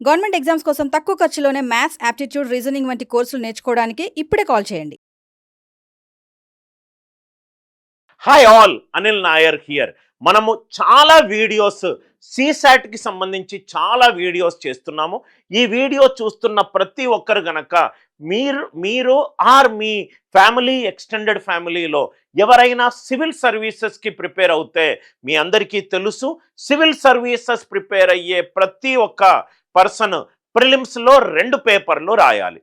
Government exams కోసం తక్కువ ఖర్చులోనే maths, aptitude, reasoning వంటి కోర్సులు నేర్చుకోవడానికి ఇప్పుడే కాల్ చేయండి. Hi all, Anil Nair here. మనము చాలా వీడియోస్ కి సంబంధించి చాలా వీడియోస్ చేస్తున్నాము. ఈ వీడియో చూస్తున్న ప్రతి ఒక్కరు గనక మీరు మీ ఫ్యామిలీ, ఎక్స్టెండెడ్ ఫ్యామిలీలో ఎవరైనా సివిల్ సర్వీసెస్కి ప్రిపేర్ అవుతే మీ అందరికీ తెలుసు, సివిల్ సర్వీసెస్ ప్రిపేర్ అయ్యే ప్రతి ఒక్క పర్సన్ ప్రిలిమ్స్లో 2 పేపర్లు రాయాలి.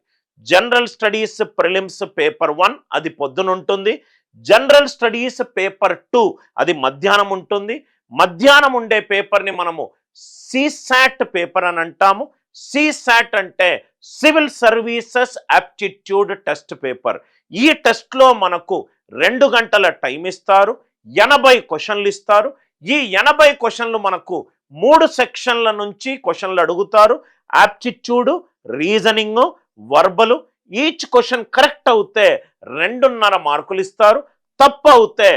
జనరల్ స్టడీస్ ప్రిలిమ్స్ పేపర్ 1 అది పొద్దునుంటుంది. జనరల్ స్టడీస్ పేపర్ 2 అది మధ్యాహ్నం ఉంటుంది. మధ్యాహ్నం ఉండే పేపర్ని మనము సిసాట్ పేపర్ అని అంటాము. సిసాట్ అంటే civil services aptitude test paper. ఈ టెస్ట్లో మనకు 2 గంటల టైం ఇస్తారు, 80 క్వశ్చన్లు ఇస్తారు. ఈ 80 క్వశ్చన్లు మనకు 3 సెక్షన్ల నుంచి క్వశ్చన్లు అడుగుతారు. Aptitude, reasoning, verbal. Each question correct అవుతే 2.5 మార్కులు ఇస్తారు. తప్పు అవుతే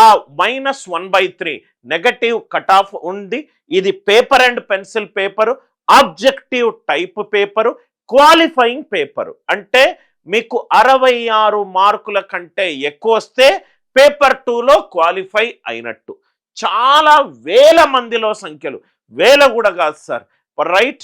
ఆ -1/3 నెగటివ్ కట్ ఆఫ్ ఉంది. ఇది paper and pencil paper, objective type paper, qualifying paper. అంటే మీకు 66 మార్కుల కంటే ఎక్కువ వస్తే పేపర్ 2లో క్వాలిఫై అయినట్టు. చాలా వేల మందిలో సంఖ్యలు, వేల కూడా కాదు సార్, రైట్,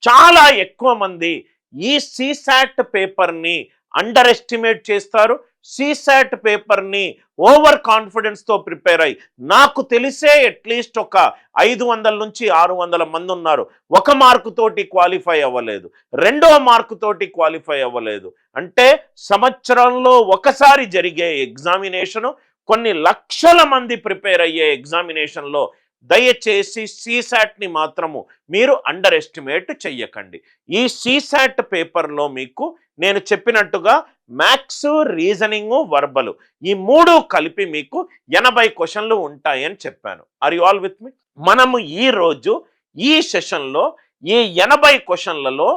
చాలా ఎక్కువ మంది ఈ సిసాట్ పేపర్ని అండర్ ఎస్టిమేట్ చేస్తారు. సిసాట్ పేపర్ని ఓవర్ కాన్ఫిడెన్స్తో ప్రిపేర్ అయ్యి, నాకు తెలిసే అట్లీస్ట్ ఒక 500 నుంచి 600 మంది ఉన్నారు. 1 మార్కు తోటి క్వాలిఫై అవ్వలేదు, 2వ మార్కు తోటి క్వాలిఫై అవ్వలేదు. అంటే సంవత్సరంలో ఒకసారి జరిగే ఎగ్జామినేషను, కొన్ని లక్షల మంది ప్రిపేర్ అయ్యే ఎగ్జామినేషన్లో దయచేసి సిసాట్ని మాత్రము మీరు అండర్ ఎస్టిమేట్ చెయ్యకండి. ఈ సిసాట్ పేపర్లో మీకు నేను చెప్పినట్టుగా మ్యాథ్స్, రీజనింగ్, వర్బలు ఈ 3 కలిపి మీకు 80 క్వశ్చన్లు ఉంటాయని చెప్పాను. ఆర్ యు ఆల్ విత్ మీ? మనము ఈ రోజు ఈ సెషన్లో ఈ 80 క్వశ్చన్లలో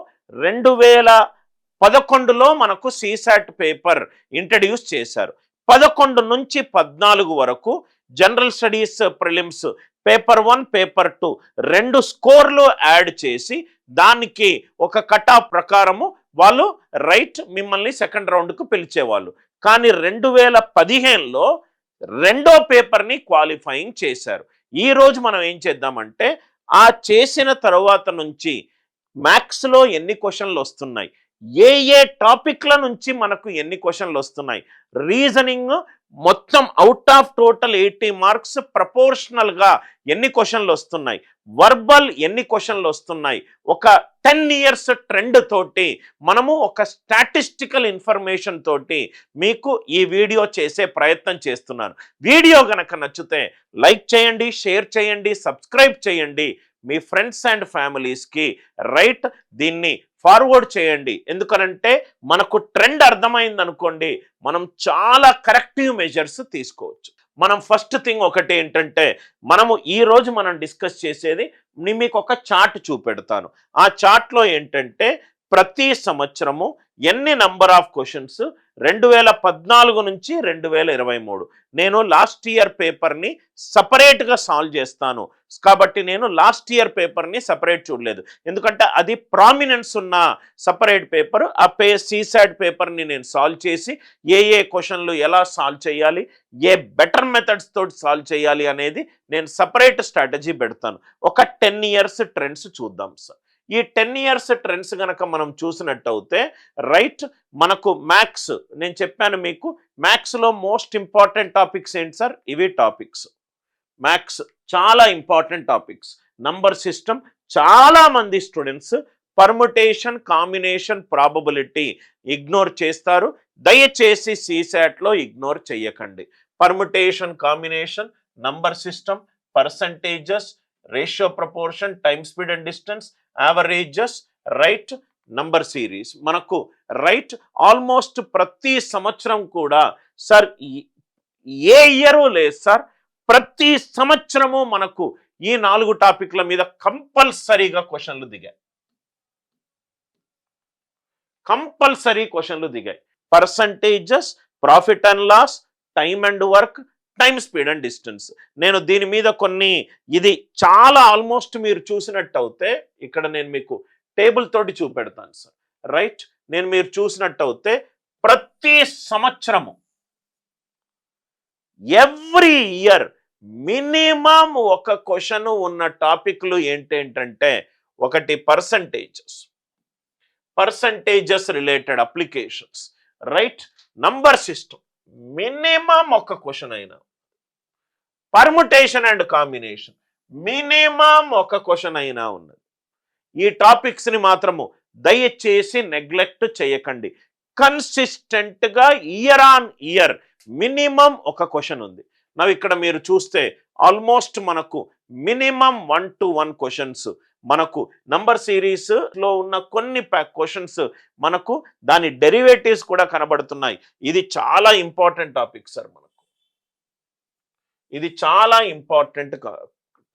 2011లో మనకు సిసాట్ పేపర్ ఇంట్రడ్యూస్ చేశారు. 11 నుంచి 14 వరకు general studies prelims paper 1, paper 2 2 స్కోర్లు యాడ్ చేసి దానికి ఒక కట్ ఆఫ్ ప్రకారము వాళ్ళు రైట్ మిమ్మల్ని సెకండ్ రౌండ్కు పిలిచేవాళ్ళు. కానీ 2015లో 2వ పేపర్ని క్వాలిఫైయింగ్ చేశారు. ఈరోజు మనం ఏం చేద్దామంటే, ఆ చేసిన తర్వాత నుంచి మ్యాథ్స్లో ఎన్ని క్వశ్చన్లు వస్తున్నాయి, ఏ టాపిక్ల నుంచి మనకు ఎన్ని క్వశ్చన్లు వస్తున్నాయి, రీజనింగ్ మొత్తం అవుట్ ఆఫ్ టోటల్ 80 మార్క్స్ ప్రపోర్షనల్గా ఎన్ని క్వశ్చన్లు వస్తున్నాయి, వర్బల్ ఎన్ని క్వశ్చన్లు వస్తున్నాయి, ఒక 10 ఇయర్స్ ట్రెండ్ తోటి మనము ఒక స్టాటిస్టికల్ ఇన్ఫర్మేషన్ తోటి మీకు ఈ వీడియో చేసే ప్రయత్నం చేస్తున్నాను. వీడియో గనక నచ్చితే లైక్ చేయండి, షేర్ చేయండి, సబ్స్క్రైబ్ చేయండి. మీ ఫ్రెండ్స్ అండ్ ఫ్యామిలీస్కి రైట్ దీన్ని ఫార్వర్డ్ చేయండి. ఎందుకనంటే మనకు ట్రెండ్ అర్థమైంది అనుకోండి, మనం చాలా కరెక్టివ్ మెజర్స్ తీసుకోవచ్చు. మనం ఫస్ట్ థింగ్ ఒకటి ఏంటంటే, మనము ఈరోజు మనం డిస్కస్ చేసేది, మీకు ఒక చార్ట్ చూపెడతాను. ఆ చార్ట్లో ఏంటంటే ప్రతి సంవత్సరము ఎన్ని నంబర్ ఆఫ్ క్వశ్చన్స్ 2014 నుంచి 2023 నేను లాస్ట్ ఇయర్ పేపర్ని సపరేట్గా సాల్వ్ చేస్తాను. కాబట్టి నేను లాస్ట్ ఇయర్ పేపర్ని సపరేట్ చూడలేదు, ఎందుకంటే అది ప్రామినెన్స్ ఉన్న సపరేట్ పేపర్. ఆ సిసాట్ పేపర్ని నేను సాల్వ్ చేసి ఏ క్వశ్చన్లు ఎలా సాల్వ్ చేయాలి, ఏ బెటర్ మెథడ్స్ తోటి సాల్వ్ చేయాలి అనేది నేను సపరేట్ స్ట్రాటజీ పెడతాను. ఒక 10 ఇయర్స్ ట్రెండ్స్ చూద్దాం సార్. ఈ 10 ఇయర్స్ ట్రెండ్స్ కనుక మనం చూసినట్టు అయితే రైట్, మనకు మ్యాథ్స్ నేను చెప్పాను మీకు, మ్యాథ్స్లో మోస్ట్ ఇంపార్టెంట్ టాపిక్స్ ఏంటి సార్? ఇవి టాపిక్స్. మ్యాథ్స్ చాలా ఇంపార్టెంట్ టాపిక్స్. నంబర్ సిస్టమ్ చాలా మంది students permutation, combination, probability ignore చేస్తారు. దయచేసి సిసాట్లో ఇగ్నోర్ చెయ్యకండి. Permutation, combination, number system, percentages, ratio proportion, time, speed and distance, averages, right, number series మనకు రైట్ ఆల్మోస్ట్ ప్రతి సంవత్సరం కూడా సార్, ఏ ఇయర్ లేదు సార్, ప్రతి సంవత్సరము మనకు ఈ 4 టాపిక్ల మీద కంపల్సరీగా క్వశ్చన్లు దిగాయి. Percentages, profit and loss, time and work, time, speed and distance. నేను దీని మీద కొన్ని, ఇది చాలా ఆల్మోస్ట్ మీరు చూసినట్టు అయితే ఇక్కడ నేను మీకు టేబుల్ తోటి చూపెడతాను సార్. రైట్, నేను మీరు చూసినట్టు అయితే ప్రతి సంవత్సరము ఎవ్రీ ఇయర్ మినిమం ఒక క్వశ్చన్ ఉన్న టాపిక్లు ఏంటంటే ఒకటి percentages related applications, right, number system minimum ఒక క్వశ్చన్ అయినా, పర్ముటేషన్ అండ్ కాంబినేషన్ మినిమం ఒక క్వశ్చన్ అయినా ఉన్నది. ఈ టాపిక్స్ ని మాత్రము దయచేసి నెగ్లెక్ట్ చేయకండి. కన్సిస్టెంట్ గా ఇయర్ ఆన్ ఇయర్ మినిమం ఒక క్వశ్చన్ ఉంది. నవ్వు ఇక్కడ మీరు చూస్తే ఆల్మోస్ట్ మనకు మినిమం 1 to 1 క్వశ్చన్స్ మనకు నంబర్ సిరీస్ లో ఉన్న కొన్ని క్వశ్చన్స్ మనకు దాని డెరివేటివ్స్ కూడా కనబడుతున్నాయి. ఇది చాలా ఇంపార్టెంట్ టాపిక్ సార్. ఇది చాలా ఇంపార్టెంట్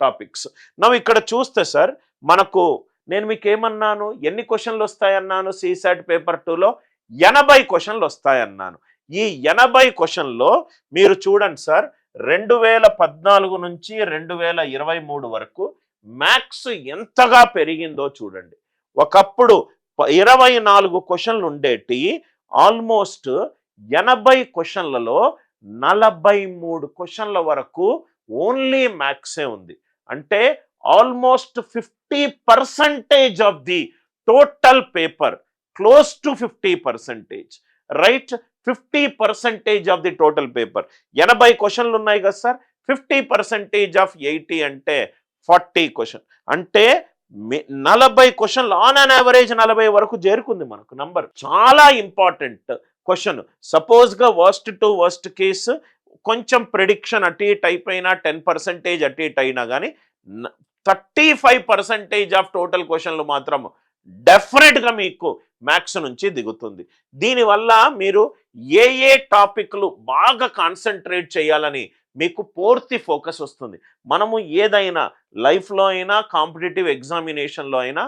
టాపిక్స్. నవ్వు ఇక్కడ చూస్తే సార్ మనకు నేను మీకు ఏమన్నాను, ఎన్ని క్వశ్చన్లు వస్తాయన్నాను? సిసాట్ పేపర్ 2లో 80 క్వశ్చన్లు వస్తాయన్నాను. ఈ 80 క్వశ్చన్లో మీరు చూడండి సార్, 2014 నుంచి 2023 వరకు మ్యాథ్స్ ఎంతగా పెరిగిందో చూడండి. ఒకప్పుడు 24 క్వశ్చన్లు ఉండేటి ఆల్మోస్ట్ 80 క్వశ్చన్లలో 43 క్వశ్చన్ల వరకు ఓన్లీ మ్యాథ్సే ఉంది. అంటే almost 50% of the total paper, close to 50%, right, 50% of the total paper. 80 క్వశ్చన్లు ఉన్నాయి కదా సార్, 50% ఆఫ్ 80 అంటే 40 క్వశ్చన్. అంటే 40 క్వశ్చన్లు ఆన్ అన్ యావరేజ్ 40 వరకు చేరుకుంది మనకు నంబర్. చాలా ఇంపార్టెంట్ క్వశ్చన్. సపోజ్ గా వర్స్ట్ టు వర్స్ట్ కేసు కొంచెం ప్రిడిక్షన్ అటు ఇటు అయిపోయినా 10% అటు ఇటు అయినా కానీ 35% ఆఫ్ టోటల్ క్వశ్చన్లు మాత్రం డెఫినెట్ గా మీకు మ్యాథ్స్ నుంచి దిగుతుంది. దీనివల్ల మీరు ఏ టాపిక్లు బాగా కాన్సన్ట్రేట్ చేయాలని మీకు పూర్తి ఫోకస్ వస్తుంది. మనము ఏదైనా లైఫ్లో అయినా కాంపిటేటివ్ ఎగ్జామినేషన్లో అయినా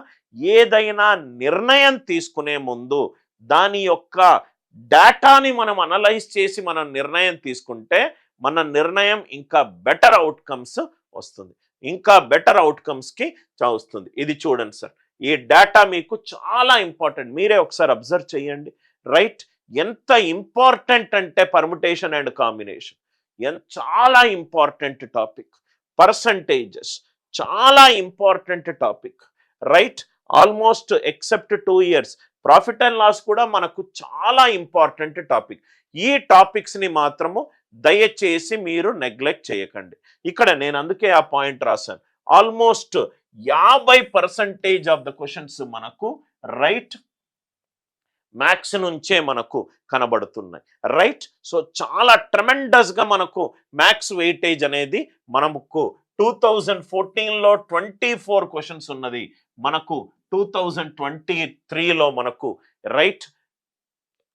ఏదైనా నిర్ణయం తీసుకునే ముందు దాని యొక్క డేటాని మనం అనలైజ్ చేసి మనం నిర్ణయం తీసుకుంటే మన నిర్ణయం ఇంకా బెటర్ అవుట్కమ్స్ వస్తుంది, ఇంకా బెటర్ అవుట్కమ్స్కి వస్తుంది. ఇది చూడండి సార్, ఈ డేటా మీకు చాలా ఇంపార్టెంట్. మీరే ఒకసారి అబ్జర్వ్ చేయండి. రైట్, ఎంత ఇంపార్టెంట్ అంటే పర్ముటేషన్ అండ్ కాంబినేషన్ చాలా ఇంపార్టెంట్ టాపిక్. పర్సంటేజెస్ చాలా important topic. Right, almost except 2 years profit and loss కూడా మనకు చాలా ఇంపార్టెంట్ టాపిక్. ఈ టాపిక్స్ని మాత్రము దయచేసి మీరు నెగ్లెక్ట్ చేయకండి. ఇక్కడ నేను అందుకే ఆ పాయింట్ రాశాను. ఆల్మోస్ట్ 50% ఆఫ్ ద క్వశ్చన్స్ మనకు రైట్ మ్యాథ్స్ నుంచే మనకు కనబడుతున్నాయి. రైట్, సో చాలా ట్రెమెండస్గా మనకు మ్యాథ్స్ వెయిటేజ్ అనేది మనకు 2014లో 24 క్వశ్చన్స్ ఉన్నది, మనకు 2023లో మనకు రైట్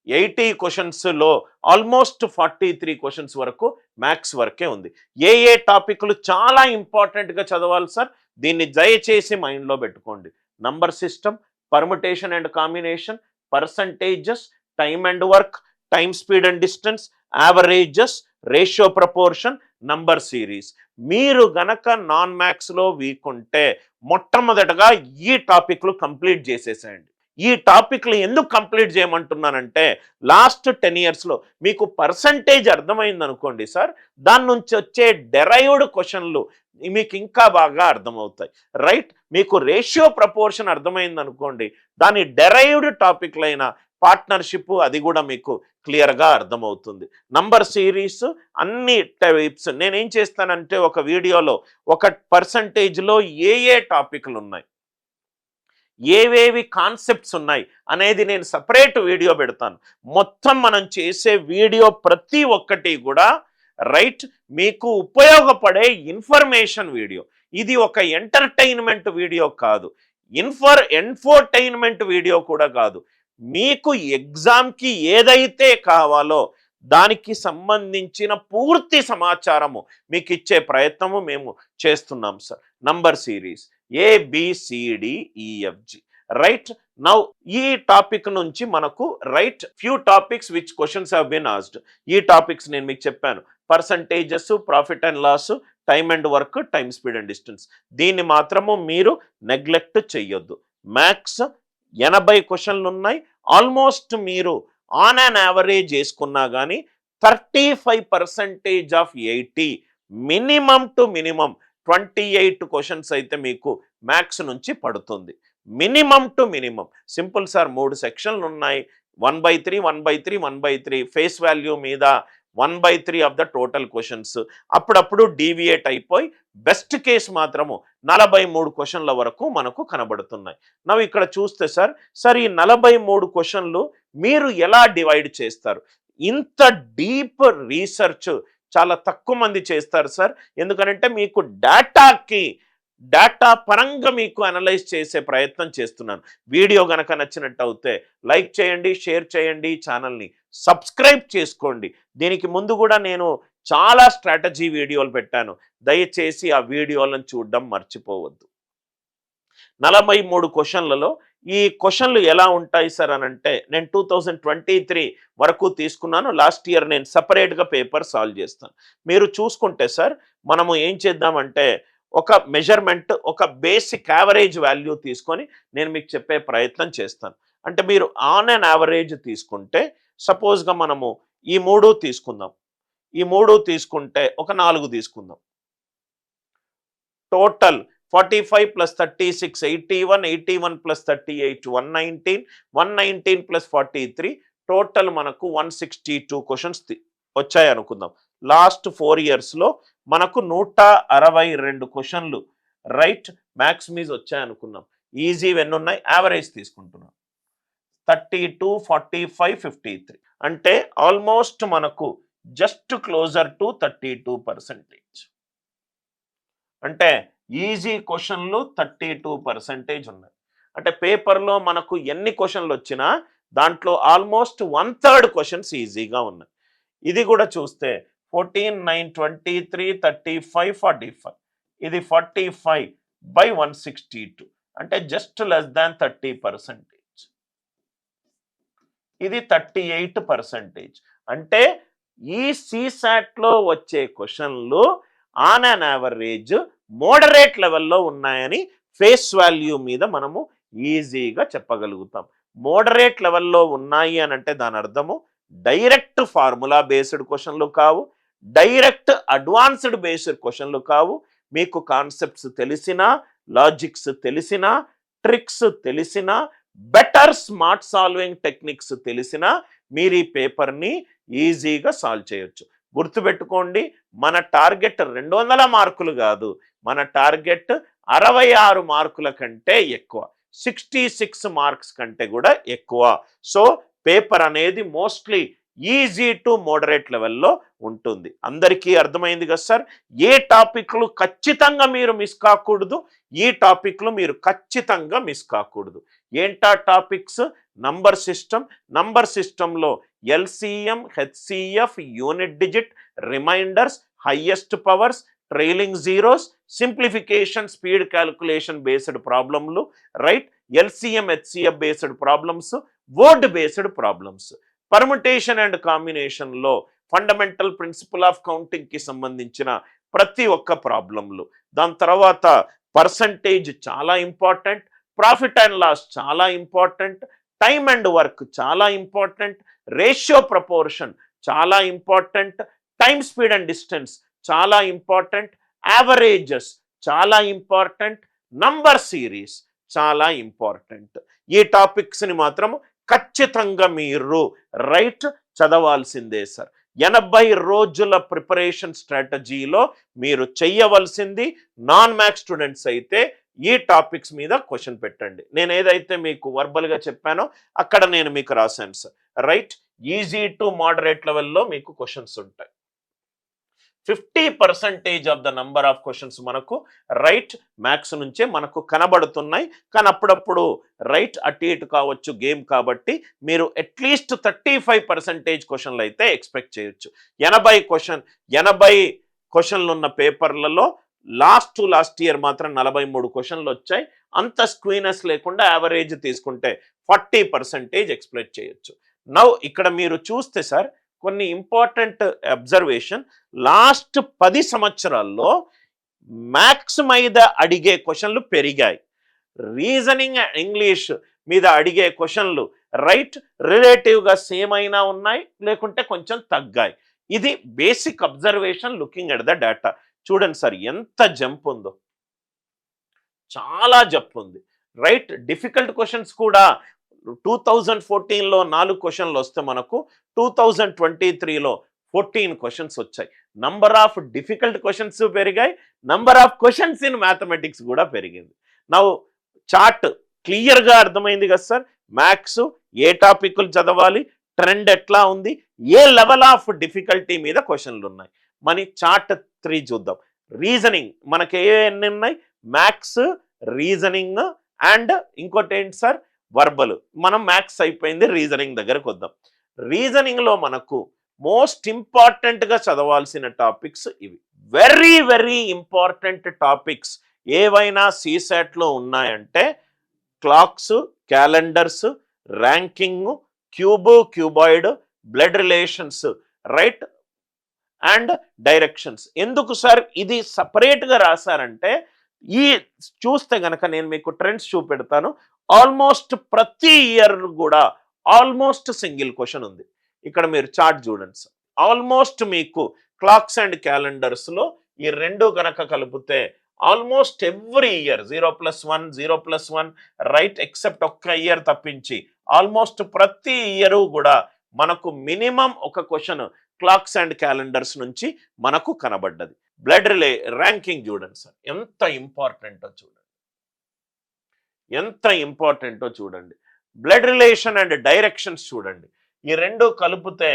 80 క్వశ్చన్స్లో ఆల్మోస్ట్ 43 క్వశ్చన్స్ వరకు మ్యాథ్స్ వరకే ఉంది. ఏ టాపిక్లు చాలా ఇంపార్టెంట్గా చదవాలి సార్, దీన్ని దయచేసి మైండ్లో పెట్టుకోండి. Number system, permutation and combination, percentages, time and work, time speed and distance, averages, ratio proportion, number series. మీరు గనక నాన్ మ్యాథ్స్లో వీక్ ఉంటే మొట్టమొదటగా ఈ టాపిక్లు కంప్లీట్ చేసేసేయండి. ఈ టాపిక్లు ఎందుకు కంప్లీట్ చేయమంటున్నానంటే లాస్ట్ 10 yearsలో మీకు పర్సంటేజ్ అర్థమైంది అనుకోండి సార్, దాని నుంచి వచ్చే డెరైవ్డ్ క్వశ్చన్లు మీకు ఇంకా బాగా అర్థమవుతాయి. రైట్, మీకు రేషియో ప్రపోర్షన్ అర్థమైంది అనుకోండి, దాని డెరైవ్డ్ టాపిక్లైన పార్ట్నర్షిప్ అది కూడా మీకు క్లియర్గా అర్థమవుతుంది. నంబర్ సిరీస్ అన్ని టైప్స్ నేనేం చేస్తానంటే ఒక వీడియోలో ఒక పర్సంటేజ్లో ఏ టాపిక్లు ఉన్నాయి, ఏవేవి కాన్సెప్ట్స్ ఉన్నాయి అనేది నేను సపరేట్ వీడియో పెడతాను. మొత్తం మనం చేసే వీడియో ప్రతి ఒక్కటి కూడా రైట్ మీకు ఉపయోగపడే ఇన్ఫర్మేషన్ వీడియో. ఇది ఒక ఎంటర్టైన్మెంట్ వీడియో కాదు, ఇన్ఫోటైన్మెంట్ వీడియో కూడా కాదు. మీకు ఎగ్జామ్కి ఏదైతే కావాలో దానికి సంబంధించిన పూర్తి సమాచారము మీకు ఇచ్చే ప్రయత్నము మేము చేస్తున్నాం sir. Number series ABCDEFG. Right, now ఈ టాపిక్ నుంచి మనకు right few topics which questions have been asked. ఈ టాపిక్స్ నేను మీకు చెప్పాను, percentages, profit and loss, time and work, time speed and distance. దీన్ని మాత్రము మీరు నెగ్లెక్ట్ చెయ్యొద్దు. మ్యాథ్స్ 80 క్వశ్చన్లు ఉన్నాయి. ఆల్మోస్ట్ మీరు ఆన్ అన్ యావరేజ్ వేసుకున్నా కానీ 35% of 80 minimum to minimum 28 questions అయితే మీకు మ్యాథ్స్ నుంచి పడుతుంది. Minimum to minimum. Simple sir, 3 సెక్షన్లు ఉన్నాయి. 1/3 1/3 1/3 ఫేస్ వాల్యూ మీద 1/3 ఆఫ్ ద టోటల్ క్వశ్చన్స్. అప్పుడప్పుడు డీవియేట్ అయిపోయి బెస్ట్ కేసు మాత్రము 43 క్వశ్చన్ల వరకు మనకు కనబడుతున్నాయి. నవ్వు ఇక్కడ చూస్తే సార్ ఈ 43 క్వశ్చన్లు మీరు ఎలా డివైడ్ చేస్తారు? ఇంత డీప్ రీసెర్చ్ చాలా తక్కువ మంది చేస్తారు సార్. ఎందుకంటే మీకు డేటా పరంగా మీకు అనలైజ్ చేసే ప్రయత్నం చేస్తున్నాను. వీడియో గనక నచ్చినట్టు అయితే లైక్ చేయండి, షేర్ చేయండి, ఛానల్ని సబ్స్క్రైబ్ చేసుకోండి. దీనికి ముందు కూడా నేను చాలా స్ట్రాటజీ వీడియోలు పెట్టాను. దయచేసి ఆ వీడియోలను చూడడం మర్చిపోవద్దు. 43 క్వశ్చన్లలో ఈ క్వశ్చన్లు ఎలా ఉంటాయి సార్ అని అంటే, నేను 2023 వరకు తీసుకున్నాను. లాస్ట్ ఇయర్ నేను సపరేట్గా పేపర్ సాల్వ్ చేస్తాను. మీరు చూసుకుంటే సార్, మనము ఏం చేద్దామంటే ఒక మెజర్మెంట్, ఒక బేసిక్ యావరేజ్ వాల్యూ తీసుకొని నేను మీకు చెప్పే ప్రయత్నం చేస్తాను. అంటే మీరు ఆన్ అండ్ యావరేజ్ తీసుకుంటే, సపోజ్గా మనము ఈ 3 తీసుకుందాం. ఈ 3 తీసుకుంటే ఒక 4 తీసుకుందాం. టోటల్ 45 + 36 81, 81 + 38 119, 119 + 43 టోటల్ మనకు 162 క్వశ్చన్స్ వచ్చాయి అనుకుందాం. లాస్ట్ 4 ఇయర్స్లో మనకు 162 క్వశ్చన్లు రైట్ మ్యాథ్స్ మీద వచ్చాయి అనుకుందాం. ఈజీ ఎన్ని ఉన్నాయి? యావరేజ్ తీసుకుంటున్నాం 32, 45, 53. అంటే ఆల్మోస్ట్ మనకు జస్ట్ క్లోజర్ టు 32%. అంటే ఈజీ క్వశ్చన్లు 32% ఉన్నాయి. అంటే పేపర్లో మనకు ఎన్ని క్వశ్చన్లు వచ్చినా దాంట్లో ఆల్మోస్ట్ 1/3 క్వశ్చన్స్ ఈజీగా ఉన్నాయి. ఇది కూడా చూస్తే 14, 9, 23, 35, 45. ఇది 45/162. అంటే జస్ట్ లెస్ దాన్ 30%. ఇది 38%. అంటే ఈ CSATలో వచ్చే క్వశ్చన్లు ఆన్ అన్ యావరేజ్ మోడరేట్ లెవెల్లో ఉన్నాయని ఫేస్ వాల్యూ మీద మనము ఈజీగా చెప్పగలుగుతాం. మోడరేట్ లెవెల్లో ఉన్నాయి అని అంటే దాని అర్థము డైరెక్ట్ ఫార్ములా బేస్డ్ క్వశ్చన్లు కావు, డైరెక్ట్ అడ్వాన్స్డ్ బేస్డ్ క్వశ్చన్లు కావు. మీకు కాన్సెప్ట్స్ తెలిసినా, లాజిక్స్ తెలిసినా, ట్రిక్స్ తెలిసినా, బెటర్ స్మార్ట్ సాల్వింగ్ టెక్నిక్స్ తెలిసినా మీరు ఈ పేపర్ని ఈజీగా సాల్వ్ చేయొచ్చు. గుర్తుపెట్టుకోండి, మన టార్గెట్ 200 మార్కులు కాదు, మన టార్గెట్ 66 మార్కుల కంటే ఎక్కువ, 66 మార్క్స్ కంటే కూడా ఎక్కువ. సో పేపర్ అనేది మోస్ట్లీ ఈజీ టు మోడరేట్ లెవెల్లో ఉంటుంది. అందరికీ అర్థమైంది కదా సార్? ఏ టాపిక్లు ఖచ్చితంగా మీరు మిస్ కాకూడదు, ఈ టాపిక్లు మీరు ఖచ్చితంగా మిస్ కాకూడదు. ఏంటా టాపిక్స్? నంబర్ సిస్టంలో LCM, HCF, unit digit, remainders, highest powers, trailing zeros, simplification, speed calculation based ప్రాబ్లంలు right, LCM, HCF based problems, word based problems, permutation and కాంబినేషన్లో ఫండమెంటల్ ప్రిన్సిపల్ ఆఫ్ కౌంటింగ్కి సంబంధించిన ప్రతి ఒక్క ప్రాబ్లంలు. దాని తర్వాత పర్సంటేజ్ చాలా ఇంపార్టెంట్, ప్రాఫిట్ అండ్ లాస్ చాలా ఇంపార్టెంట్, టైమ్ అండ్ వర్క్ చాలా ఇంపార్టెంట్, రేషియో ప్రపోర్షన్ చాలా important, time speed and distance చాలా ఇంపార్టెంట్, యావరేజెస్ చాలా ఇంపార్టెంట్, నంబర్ సిరీస్ చాలా ఇంపార్టెంట్. ఈ టాపిక్స్ని మాత్రం ఖచ్చితంగా మీరు రైట్ చదవాల్సిందే సార్. 80 రోజుల ప్రిపరేషన్ స్ట్రాటజీలో మీరు చెయ్యవలసింది, నాన్ మ్యాథ్స్ స్టూడెంట్స్ అయితే ఈ టాపిక్స్ మీద క్వశ్చన్ పెట్టండి. నేను ఏదైతే మీకు వర్బల్గా చెప్పానో అక్కడ నేను మీకు రాశాను sir right. Easy to moderate లెవెల్లో మీకు క్వశ్చన్స్ ఉంటాయి. 50% of the number of questions మనకు రైట్ మ్యాథ్స్ నుంచే మనకు కనబడుతున్నాయి. కానీ అప్పుడప్పుడు రైట్ అటు ఇటు కావచ్చు గేమ్, కాబట్టి మీరు అట్లీస్ట్ 35% క్వశ్చన్లు అయితే ఎక్స్పెక్ట్ చేయొచ్చు. 80 క్వశ్చన్లు ఉన్న పేపర్లలో లాస్ట్ ఇయర్ మాత్రం 43 క్వశ్చన్లు వచ్చాయి. అంత స్క్వీనెస్ లేకుండా యావరేజ్ తీసుకుంటే 40% ఎక్స్పెక్ట్ చేయొచ్చు. నౌ ఇక్కడ మీరు చూస్తే సార్ కొన్ని ఇంపార్టెంట్ అబ్జర్వేషన్, లాస్ట్ 10 సంవత్సరాల్లో మ్యాథ్స్ మీద అడిగే క్వశ్చన్లు పెరిగాయి. రీజనింగ్ ఇంగ్లీష్ మీద అడిగే క్వశ్చన్లు రైట్ రిలేటివ్గా సేమ్ అయినా ఉన్నాయి, లేకుంటే కొంచెం తగ్గాయి. ఇది basic observation looking at the data. చూడండి సార్ ఎంత జంప్ ఉందో, చాలా జంప్ ఉంది. రైట్ డిఫికల్ట్ క్వశ్చన్స్ కూడా 2014లో 4 క్వశ్చన్లు వస్తే మనకు 2023లో 14 క్వశ్చన్స్ వచ్చాయి. నంబర్ ఆఫ్ డిఫికల్ట్ క్వశ్చన్స్ పెరిగాయి, number of questions in mathematics కూడా పెరిగింది. నా చార్ట్ క్లియర్గా అర్థమైంది కదా సార్. మ్యాథ్స్ ఏ టాపిక్లు చదవాలి, ట్రెండ్ ఎట్లా ఉంది, ఏ లెవెల్ ఆఫ్ డిఫికల్టీ మీద క్వశ్చన్లు ఉన్నాయి. మన చార్ట్ 3 చూద్దాం. రీజనింగ్ మనకి ఎన్ని ఉన్నాయి, మ్యాథ్స్, రీజనింగ్ అండ్ ఇంకోటి ఏంటి సార్, వర్బల్. మనం మ్యాథ్స్ అయిపోయింది, రీజనింగ్ దగ్గరకు వద్దాం. రీజనింగ్లో మనకు మోస్ట్ ఇంపార్టెంట్గా చదవాల్సిన టాపిక్స్ ఇవి. వెరీ వెరీ ఇంపార్టెంట్ టాపిక్స్ ఏవైనా సీసాట్లో ఉన్నాయంటే clocks, calendars, ranking, cuboid, blood relations, right and directions. ఎందుకు సార్ ఇది సపరేట్గా రాశారంటే, ఈ చూస్తే గనక నేను మీకు ట్రెండ్స్ చూపెడతాను. ఆల్మోస్ట్ ప్రతి ఇయర్ కూడా ఆల్మోస్ట్ సింగిల్ క్వశ్చన్ ఉంది. ఇక్కడ మీరు చార్ట్ చూడండి సార్. ఆల్మోస్ట్ మీకు క్లాక్స్ అండ్ క్యాలెండర్స్లో ఈ రెండు కనుక కలిపితే almost every year 0+1 0+1 right, except ఒక్క ఇయర్ తప్పించి ఆల్మోస్ట్ ప్రతి ఇయర్ కూడా మనకు మినిమం ఒక క్వశ్చన్ క్లాక్స్ అండ్ క్యాలెండర్స్ నుంచి మనకు కనబడ్డది. బ్లడ్ ర్యాంకింగ్ చూడండి సార్, ఎంత ఇంపార్టెంటో చూడండి, ఎంత ఇంపార్టెంటో చూడండి. బ్లడ్ రిలేషన్ అండ్ డైరెక్షన్స్ చూడండి, ఈ రెండు కలిపితే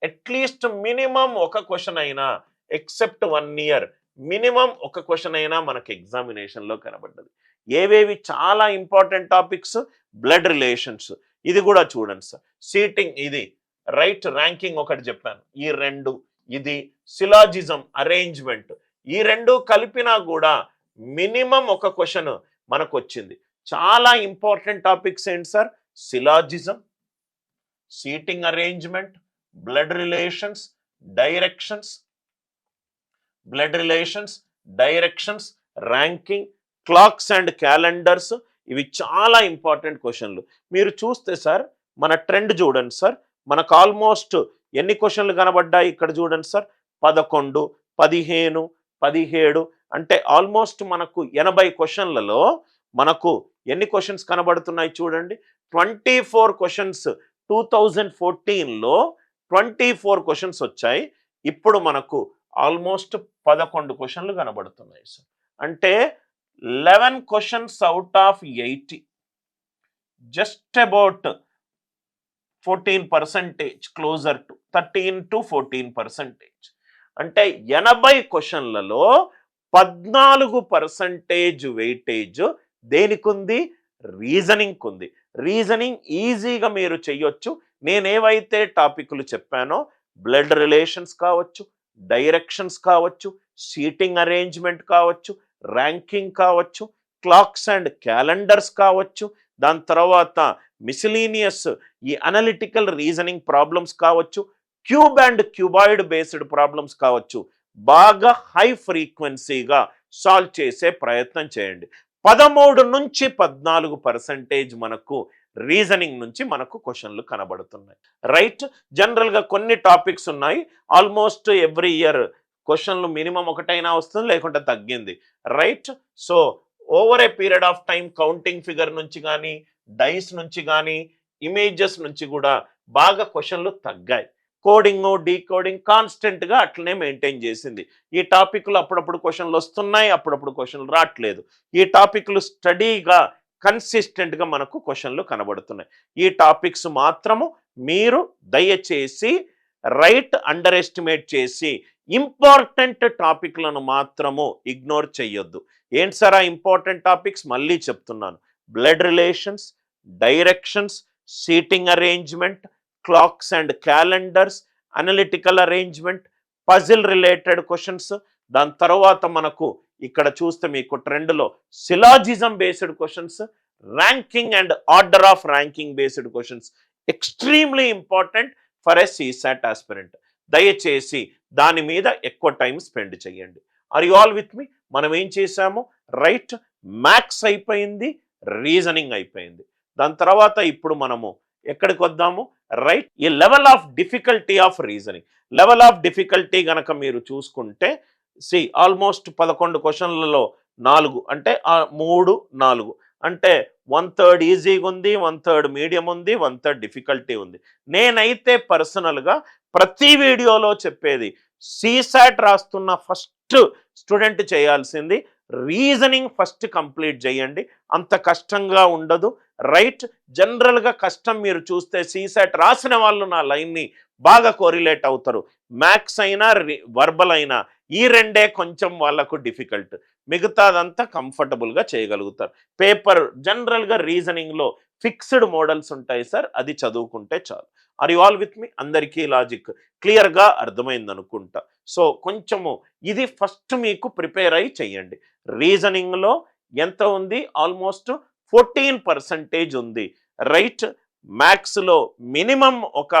అట్లీస్ట్ మినిమం ఒక క్వశ్చన్ అయినా, ఎక్సెప్ట్ 1 ఇయర్ మినిమం ఒక క్వశ్చన్ అయినా మనకి ఎగ్జామినేషన్లో కనబడ్డది. ఏవేవి చాలా ఇంపార్టెంట్ టాపిక్స్, బ్లడ్ రిలేషన్స్, ఇది కూడా చూడండి సార్. సీటింగ్ ఇది రైట్, ర్యాంకింగ్ ఒకటి చెప్పాను, ఈ రెండు, ఇది సిలాజిజం అరేంజ్మెంట్, ఈ రెండు కలిపినా కూడా మినిమం ఒక క్వశ్చన్ మనకు వచ్చింది. చాలా ఇంపార్టెంట్ టాపిక్స్ ఏంటి sir, syllogism, seating arrangement, blood relations, directions, blood relations, directions, ranking, clocks and calendars, ఇవి చాలా ఇంపార్టెంట్ క్వశ్చన్లు. మీరు చూస్తే సార్ మన ట్రెండ్ చూడండి సార్, మనకు ఆల్మోస్ట్ ఎన్ని క్వశ్చన్లు కనబడ్డాయి ఇక్కడ చూడండి సార్, 11, 15, 17, అంటే ఆల్మోస్ట్ మనకు 80 క్వశ్చన్లలో మనకు ఎన్ని క్వశ్చన్స్ కనబడుతున్నాయి చూడండి. 24 క్వశ్చన్స్ 2014లో 24 క్వశ్చన్స్ వచ్చాయి. ఇప్పుడు మనకు ఆల్మోస్ట్ 11 క్వశ్చన్లు కనబడుతున్నాయి సార్. అంటే 11 questions out of 80, just about 14%, closer to 13 to 14%. అంటే 80 క్వశ్చన్లలో 14% వెయిటేజ్ దేనికి ఉంది, రీజనింగ్ ఉంది. రీజనింగ్ ఈజీగా మీరు చెయ్యొచ్చు. నేనేవైతే టాపిక్లు చెప్పానో బ్లడ్ రిలేషన్స్ కావచ్చు, డైరెక్షన్స్ కావచ్చు, సీటింగ్ అరేంజ్మెంట్ కావచ్చు, ర్యాంకింగ్ కావచ్చు, క్లాక్స్ అండ్ క్యాలెండర్స్ కావచ్చు, దాని తర్వాత మిసిలీనియస్ ఈ అనలిటికల్ రీజనింగ్ ప్రాబ్లమ్స్ కావచ్చు, cube and cuboid based problems కావచ్చు, బాగా హై ఫ్రీక్వెన్సీగా సాల్వ్ చేసే ప్రయత్నం చేయండి. 13 నుంచి 14% మనకు రీజనింగ్ నుంచి మనకు క్వశ్చన్లు కనబడుతున్నాయి. రైట్, జనరల్గా కొన్ని టాపిక్స్ ఉన్నాయి, ఆల్మోస్ట్ ఎవ్రీ ఇయర్ క్వశ్చన్లు మినిమం ఒకటైనా వస్తుంది, లేకుంటే తగ్గింది. Right, so over a period of time counting figure నుంచి కానీ, డైస్ నుంచి కానీ, ఇమేజెస్ నుంచి కూడా బాగా క్వశ్చన్లు తగ్గాయి. కోడింగ్, డీకోడింగ్ కాన్స్టెంట్గా అట్లనే మెయింటైన్ చేసింది. ఈ టాపిక్లు అప్పుడప్పుడు క్వశ్చన్లు వస్తున్నాయి, అప్పుడప్పుడు క్వశ్చన్లు రావట్లేదు. ఈ టాపిక్లు స్టడీగా కన్సిస్టెంట్గా మనకు క్వశ్చన్లు కనబడుతున్నాయి. ఈ టాపిక్స్ మాత్రము మీరు దయచేసి రైట్ అండర్ ఎస్టిమేట్ చేసి ఇంపార్టెంట్ టాపిక్లను మాత్రము ఇగ్నోర్ చేయొద్దు. ఏంటి సార్ ఆ ఇంపార్టెంట్ టాపిక్స్, మళ్ళీ చెప్తున్నాను. Blood relations, directions, seating arrangement, clocks and calendars, analytical arrangement, puzzle related questions. దాని తర్వాత మనకు ఇక్కడ చూస్తే మీకు ట్రెండ్లో syllogism based questions, ranking and order of ranking based questions extremely important for a CSAT aspirant. దయచేసి దాని మీద ఎక్కువ టైం స్పెండ్ చేయండి. Are you all with me? మనం ఏం చేసాము, రైట్, మ్యాథ్స్ అయిపోయింది, రీజనింగ్ అయిపోయింది. దాని తర్వాత ఇప్పుడు మనము ఎక్కడికి వద్దాము, రైట్, ఈ level of difficulty of reasoning. Level of difficulty గనక మీరు చూసుకుంటే ఆల్మోస్ట్ 11 క్వశ్చన్లలో 4 అంటే 3, 4 అంటే 1/3 ఈజీగా ఉంది, 1/3 మీడియం ఉంది, 1/3 డిఫికల్టీ ఉంది. నేనైతే పర్సనల్గా ప్రతి వీడియోలో చెప్పేది, సీసాట్ రాస్తున్న ఫస్ట్ స్టూడెంట్ చేయాల్సింది రీజనింగ్ ఫస్ట్ కంప్లీట్ చేయండి. అంత కష్టంగా ఉండదు, రైట్. జనరల్గా కష్టం మీరు చూస్తే సీసాట్ రాసిన వాళ్ళు నా లైన్ని బాగా కోరిలేట్ అవుతారు. మ్యాథ్స్ అయినా వర్బల్ అయినా ఈ రెండే కొంచెం వాళ్ళకు డిఫికల్ట్, మిగతాదంతా కంఫర్టబుల్గా చేయగలుగుతారు. పేపర్ జనరల్గా రీజనింగ్లో ఫిక్స్డ్ మోడల్స్ ఉంటాయి సార్, అది చదువుకుంటే చాలు. ఆర్ యు ఆల్ విత్ మీ? అందరికీ లాజిక్ క్లియర్గా అర్థమైంది అనుకుంటా. సో కొంచెము ఇది ఫస్ట్ మీకు ప్రిపేర్ అయి చెయ్యండి. రీజనింగ్లో ఎంత ఉంది? ఆల్మోస్ట్ 14% ఉంది, రైట్. మ్యాథ్స్లో మినిమం ఒక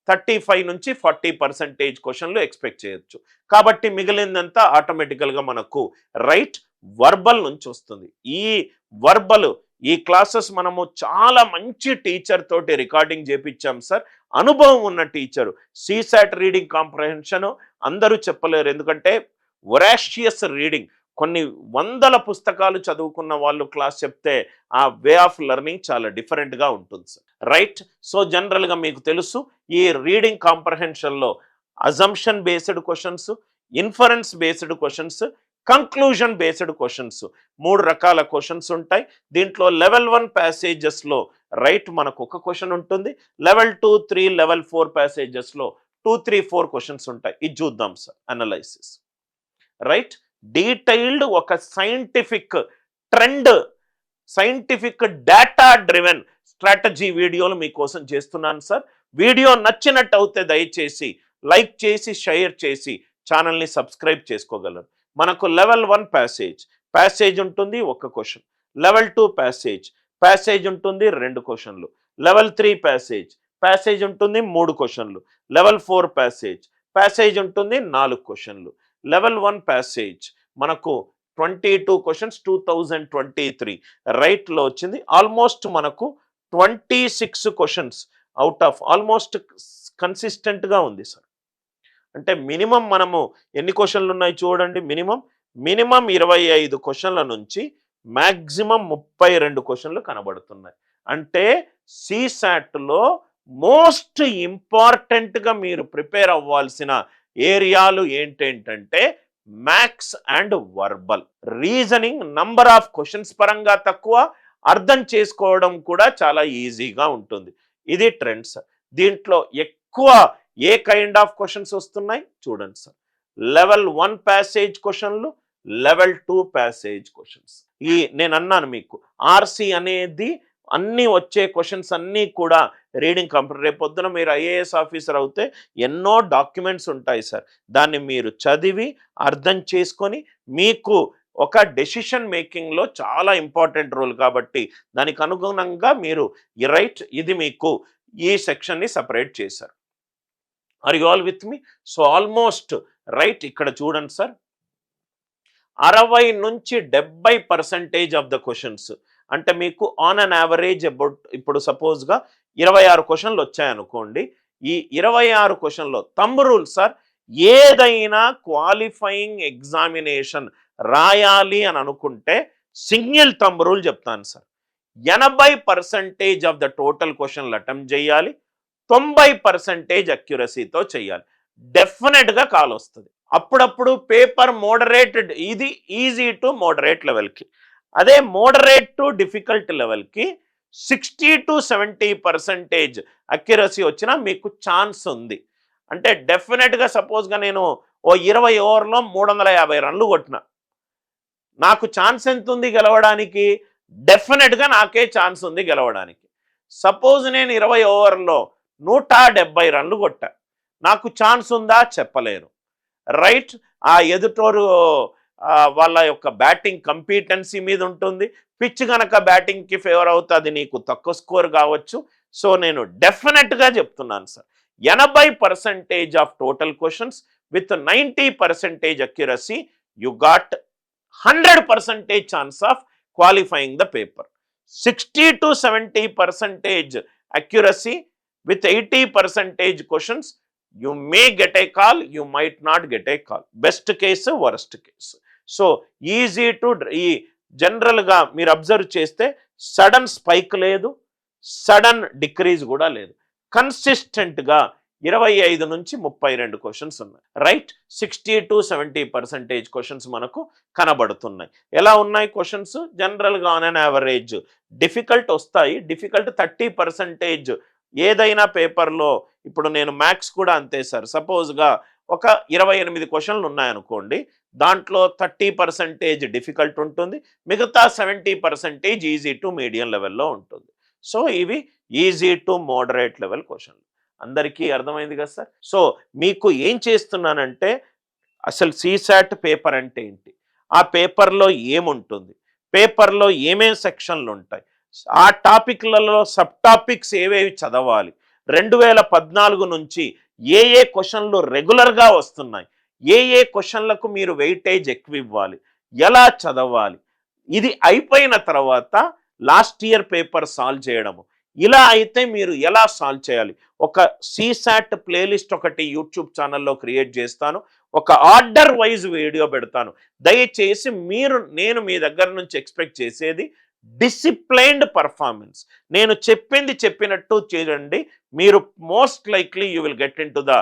35 నుంచి 40% క్వశ్చన్లు ఎక్స్పెక్ట్ చేయొచ్చు. కాబట్టి మిగిలిందంతా ఆటోమేటికల్గా మనకు రైట్ వర్బల్ నుంచి వస్తుంది. ఈ వర్బల్ ఈ క్లాసెస్ మనము చాలా మంచి టీచర్ తోటి రికార్డింగ్ చేపించాం సార్, అనుభవం ఉన్న టీచరు. సీసాట్ రీడింగ్ కాంప్రహెన్షన్ అందరూ చెప్పలేరు, ఎందుకంటే వొరాషియస్ రీడింగ్, కొన్ని వందల పుస్తకాలు చదువుకున్న వాళ్ళు క్లాస్ చెప్తే ఆ వే ఆఫ్ లెర్నింగ్ చాలా డిఫరెంట్గా ఉంటుంది సార్, రైట్. సో జనరల్గా మీకు తెలుసు ఈ రీడింగ్ కాంప్రహెన్షన్లో assumption based questions, inference based questions, conclusion based questions, 3 రకాల క్వశ్చన్స్ ఉంటాయి. దీంట్లో లెవెల్ 1 ప్యాసేజెస్లో రైట్ మనకు ఒక క్వశ్చన్ ఉంటుంది, లెవెల్ 2, 3, లెవెల్ 4 ప్యాసేజెస్లో 2, 3, 4 క్వశ్చన్స్ ఉంటాయి. ఇది చూద్దాం సార్, అనలైసిస్, రైట్. డీటెయిల్డ్ ఒక scientific trend, scientific data driven strategy వీడియోలు మీకోసం చేస్తున్నాను సార్. వీడియో నచ్చినట్టు అయితే దయచేసి లైక్ చేసి షేర్ చేసి ఛానల్ని సబ్స్క్రైబ్ చేసుకోగలరు. మనకు లెవెల్ 1 ప్యాసేజ్ ఉంటుంది, ఒక క్వశ్చన్. లెవెల్ 2 ప్యాసేజ్ ఉంటుంది, 2 క్వశ్చన్లు. లెవెల్ 3 ప్యాసేజ్ ఉంటుంది, 3 క్వశ్చన్లు. లెవెల్ 4 ప్యాసేజ్ ఉంటుంది, 4 క్వశ్చన్లు. లెవెల్ 1 ప్యాసేజ్ మనకు 22 క్వశ్చన్స్ 2023 రైట్లో వచ్చింది. ఆల్మోస్ట్ మనకు 26 క్వశ్చన్స్ అవుట్ ఆఫ్ ఆల్మోస్ట్ కన్సిస్టెంట్గా ఉంది సార్. అంటే మినిమం మనము ఎన్ని క్వశ్చన్లు ఉన్నాయి చూడండి, మినిమం 25 క్వశ్చన్ల నుంచి మ్యాక్సిమం 32 క్వశ్చన్లు కనబడుతున్నాయి. అంటే సీసాట్లో మోస్ట్ ఇంపార్టెంట్గా మీరు ప్రిపేర్ అవ్వాల్సిన ఏరియాలు ఏంటంటే maths and verbal. Reasoning number of questions పరంగా తక్కువ, అర్థం చేసుకోవడం కూడా చాలా ఈజీగా ఉంటుంది. ఇది ట్రెండ్ సార్. దీంట్లో ఎక్కువ ఏ కైండ్ ఆఫ్ క్వశ్చన్స్ వస్తున్నాయి చూడండి సార్. లెవెల్ 1 ప్యాసేజ్ క్వశ్చన్లు, లెవెల్ 2 ప్యాసేజ్ క్వశ్చన్స్. నేను అన్నాను మీకు ఆర్సీ అనేది అన్నీ వచ్చే క్వశ్చన్స్ అన్నీ కూడా రీడింగ్ కంప్యూటర్. రేపొద్దున మీరు ఐఏఎస్ ఆఫీసర్ అవుతే ఎన్నో డాక్యుమెంట్స్ ఉంటాయి సార్, దాన్ని మీరు చదివి అర్థం చేసుకొని మీకు ఒక డెసిషన్ మేకింగ్లో చాలా ఇంపార్టెంట్ రోల్ కాబట్టి దానికి అనుగుణంగా మీరు రైట్ ఇది మీకు ఈ సెక్షన్ని సపరేట్ చేశారు. Are you all with me? So almost right ఇక్కడ చూడండి సార్, 60 నుంచి 70% ఆఫ్ ద క్వశ్చన్స్ అంటే మీకు ఆన్ అన్ యావరేజ్ అబౌట్, ఇప్పుడు సపోజ్గా 26 క్వశ్చన్లు వచ్చాయనుకోండి, ఈ 26 క్వశ్చన్లో థంబ్ రూల్ సార్, ఏదైనా క్వాలిఫైయింగ్ ఎగ్జామినేషన్ రాయాలి అని అనుకుంటే సింగిల్ థంబ్ రూల్ చెప్తాను సార్. 80% ఆఫ్ ద టోటల్ క్వశ్చన్లు అటెంప్ట్ చేయాలి, 90% అక్యురసీతో చేయాలి. డెఫినెట్గా కాల్ వస్తుంది. అప్పుడప్పుడు పేపర్ మోడరేటెడ్, ఇది ఈజీ టు మోడరేట్ లెవెల్కి, అదే మోడరేట్ టు డిఫికల్ట్ లెవెల్కి 60 to 70% అక్యురసీ వచ్చినా మీకు ఛాన్స్ ఉంది. అంటే డెఫినెట్గా సపోజ్గా నేను ఓ 20 ఓవర్లో 350 రన్లు కొట్టిన, నాకు ఛాన్స్ ఎంత ఉంది గెలవడానికి? డెఫినెట్గా నాకే ఛాన్స్ ఉంది గెలవడానికి. సపోజ్ నేను 20 ఓవర్లో 170 రన్లు కొట్టా, నాకు ఛాన్స్ ఉందా? చెప్పలేరు, రైట్. ఆ ఎదుటోరు వాళ్ళ యొక్క బ్యాటింగ్ కంపీటెన్సీ మీద ఉంటుంది. పిచ్ కనుక బ్యాటింగ్కి ఫేవర్ అవుతుంది, నీకు తక్కువ స్కోర్ కావచ్చు. సో నేను డెఫినెట్గా చెప్తున్నాను sir, 80% of total questions with 90% accuracy, you got 100% chance of qualifying the paper. 60 to 70% accuracy with 80% questions, you may get a call, you might not get a call. Best case, worst case. So easy to ఈ జనరల్గా మీరు observe చేస్తే sudden spike లేదు, sudden decrease కూడా లేదు. కన్సిస్టెంట్గా 25 నుంచి 32 questions ఉన్నాయి. రైట్, 60 to 70% క్వశ్చన్స్ మనకు కనబడుతున్నాయి. ఎలా ఉన్నాయి క్వశ్చన్స్? జనరల్గా ఆన్ అన్ యావరేజ్ డిఫికల్ట్ వస్తాయి. డిఫికల్ట్ 30% ఏదైనా పేపర్లో, ఇప్పుడు నేను మ్యాథ్స్ కూడా అంతే సార్, సపోజ్గా ఒక 28 క్వశ్చన్లు ఉన్నాయనుకోండి, దాంట్లో 30% డిఫికల్ట్ ఉంటుంది, మిగతా 70% ఈజీ టు మీడియం లెవెల్లో ఉంటుంది. సో ఇవి ఈజీ టు మోడరేట్ లెవెల్ క్వశ్చన్లు. అందరికీ అర్థమైంది కదా సార్? సో మీకు ఏం చేస్తున్నానంటే, అసలు సీసాట్ పేపర్ అంటే ఏంటి, ఆ పేపర్లో ఏముంటుంది, పేపర్లో ఏమేం సెక్షన్లు ఉంటాయి, ఆ టాపిక్లలో సబ్ టాపిక్స్ ఏవేవి చదవాలి, 2014 నుంచి ఏ క్వశ్చన్లు రెగ్యులర్గా వస్తున్నాయి, ఏ క్వశ్చన్లకు మీరు వెయిటేజ్ ఎక్కువ ఇవ్వాలి, ఎలా చదవాలి, ఇది అయిపోయిన తర్వాత లాస్ట్ ఇయర్ పేపర్ సాల్వ్ చేయడము, ఇలా అయితే మీరు ఎలా సాల్వ్ చేయాలి. ఒక సీసాట్ ప్లేలిస్ట్ ఒకటి యూట్యూబ్ ఛానల్లో క్రియేట్ చేస్తాను, ఒక ఆర్డర్ వైజ్ వీడియో పెడతాను. దయచేసి నేను మీ దగ్గర నుంచి ఎక్స్పెక్ట్ చేసేది డిసిప్లైన్డ్ పర్ఫార్మెన్స్. నేను చెప్పింది చెప్పినట్టు చేయండి, మీరు most likely you will get into the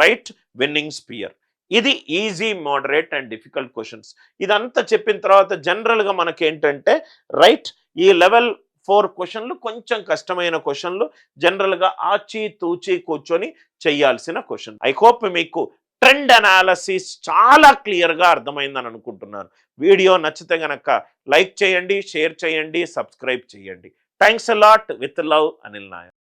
right winning sphere. ఇది easy, moderate and difficult questions. ఇదంతా చెప్పిన తర్వాత జనరల్గా మనకేంటంటే రైట్, ఈ లెవెల్ 4 క్వశ్చన్లు కొంచెం కష్టమైన క్వశ్చన్లు, జనరల్గా ఆచి తూచి కూర్చొని చేయాల్సిన క్వశ్చన్. ఐ హోప్ మీకు ట్రెండ్ అనాలసిస్ చాలా క్లియర్గా అర్థమైందని అనుకుంటున్నాను. వీడియో నచ్చితే గనక లైక్ చేయండి, షేర్ చేయండి, సబ్స్క్రైబ్ చేయండి. Thanks a lot. With love, Anil Nair.